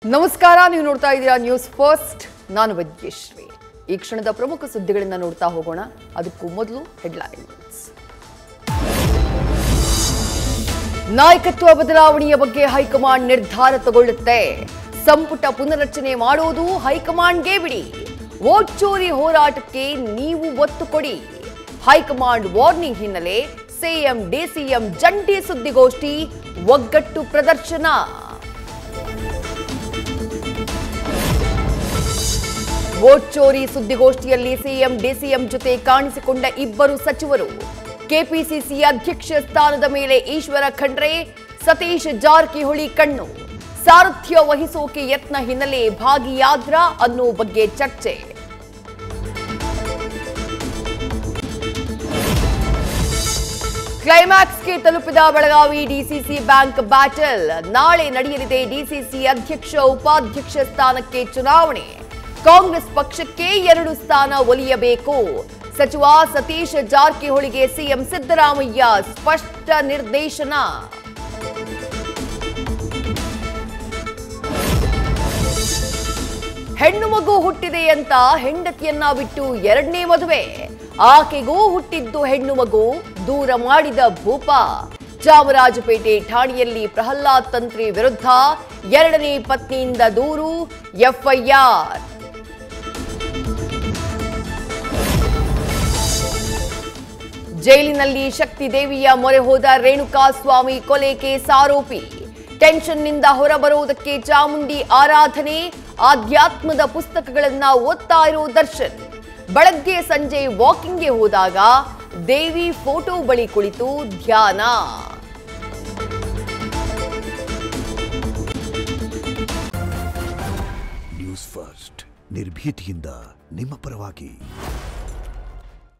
ನಮಸ್ಕಾರ, ನೀವು ನೋಡ್ತಾ ಇದ್ದೀರಾ ನ್ಯೂಸ್ ಫಸ್ಟ್. ನಾನು ವೈದ್ಯಶ್ರೀ. ಈ ಕ್ಷಣದ ಪ್ರಮುಖ ಸುದ್ದಿಗಳನ್ನು ನೋಡ್ತಾ ಹೋಗೋಣ. ಅದಕ್ಕೂ ಮೊದಲು ಹೆಡ್ಲೈನ್ಸ್. ನಾಯಕತ್ವ ಬದಲಾವಣೆಯ ಬಗ್ಗೆ ಹೈಕಮಾಂಡ್ ನಿರ್ಧಾರ ತಗೊಳ್ಳುತ್ತೆ. ಸಂಪುಟ ಪುನರಚನೆ ಮಾಡೋದು ಹೈಕಮಾಂಡ್ಗೆ ಬಿಡಿ. ವೋಟ್ ಚೋರಿ ಹೋರಾಟಕ್ಕೆ ನೀವು ಒತ್ತು ಕೊಡಿ. ಹೈಕಮಾಂಡ್ ವಾರ್ನಿಂಗ್ ಹಿನ್ನೆಲೆ ಸಿಎಂ ಡಿಸಿಎಂ ಜಂಟಿ ಸುದ್ದಿಗೋಷ್ಠಿ, ಒಗ್ಗಟ್ಟು ಪ್ರದರ್ಶನ. ವೋಟ್ ಚೋರಿ ಸುದ್ದಿಗೋಷ್ಠಿಯಲ್ಲಿ ಸಿಎಂ ಡಿಸಿಎಂ ಜೊತೆ ಕಾಣಿಸಿಕೊಂಡ ಇಬ್ಬರು ಸಚಿವರು. ಕೆಪಿಸಿಸಿ ಅಧ್ಯಕ್ಷ ಸ್ಥಾನದ ಮೇಲೆ ಈಶ್ವರ ಖಂಡ್ರೆ, ಸತೀಶ್ ಜಾರಕಿಹೊಳಿ ಕಣ್ಣು. ಸಾರಥ್ಯ ವಹಿಸೋಕೆ ಯತ್ನ ಹಿನ್ನೆಲೆ ಭಾಗಿಯಾದ್ರ ಅನ್ನೋ ಬಗ್ಗೆ ಚರ್ಚೆ. ಕ್ಲೈಮ್ಯಾಕ್ಸ್ಗೆ ತಲುಪಿದ ಬೆಳಗಾವಿ ಡಿಸಿಸಿ ಬ್ಯಾಂಕ್ ಬ್ಯಾಟಲ್. ನಾಳೆ ನಡೆಯಲಿದೆ ಡಿಸಿಸಿ ಅಧ್ಯಕ್ಷ ಉಪಾಧ್ಯಕ್ಷ ಸ್ಥಾನಕ್ಕೆ ಚುನಾವಣೆ. ಕಾಂಗ್ರೆಸ್ ಪಕ್ಷಕ್ಕೆ 2 ಸ್ಥಾನ ಒಲಿಯಬೇಕು. ಸಚಿವ ಸತೀಶ್ ಜಾರಕಿಹೊಳಿಗೆ ಸಿಎಂ ಸಿದ್ದರಾಮಯ್ಯ ಸ್ಪಷ್ಟ ನಿರ್ದೇಶನ. ಹೆಣ್ಣು ಮಗು ಹುಟ್ಟಿದೆ ಅಂತ ಹೆಂಡತಿಯನ್ನ ಬಿಟ್ಟು 2ನೇ ಮದುವೆ. ಆಕೆಗೂ ಹುಟ್ಟಿದ್ದು ಹೆಣ್ಣು ಮಗು, ದೂರ ಮಾಡಿದ ಭೂಪ. ಚಾಮರಾಜಪೇಟೆ ಠಾಣೆಯಲ್ಲಿ ಪ್ರಹ್ಲಾದ್ ತಂತ್ರಿ ವಿರುದ್ಧ 2ನೇ ಪತ್ನಿಯಿಂದ ದೂರು, ಎಫ್ಐಆರ್. ಜೈಲಿನಲ್ಲಿ ಶಕ್ತಿ ದೇವಿಯ ಮೊರೆ ಹೋದ ರೇಣುಕಾ ಸ್ವಾಮಿ ಕೊಲೆ ಕೇಸ್ ಆರೋಪಿ. ಟೆನ್ಷನ್ನಿಂದ ಹೊರಬರುವುದಕ್ಕೆ ಚಾಮುಂಡಿ ಆರಾಧನೆ, ಆಧ್ಯಾತ್ಮದ ಪುಸ್ತಕಗಳನ್ನ ಓದ್ತಾ ಇರೋ ದರ್ಶನ್. ಬೆಳಗ್ಗೆ ಸಂಜೆ ವಾಕಿಂಗ್ಗೆ ಹೋದಾಗ ದೇವಿ ಫೋಟೋ ಬಳಿ ಕುಳಿತು ಧ್ಯಾನ. ನ್ಯೂಸ್ ಫಸ್ಟ್, ನಿರ್ಭೀತಿಯಿಂದ ನಿಮ್ಮ ಪರವಾಗಿ.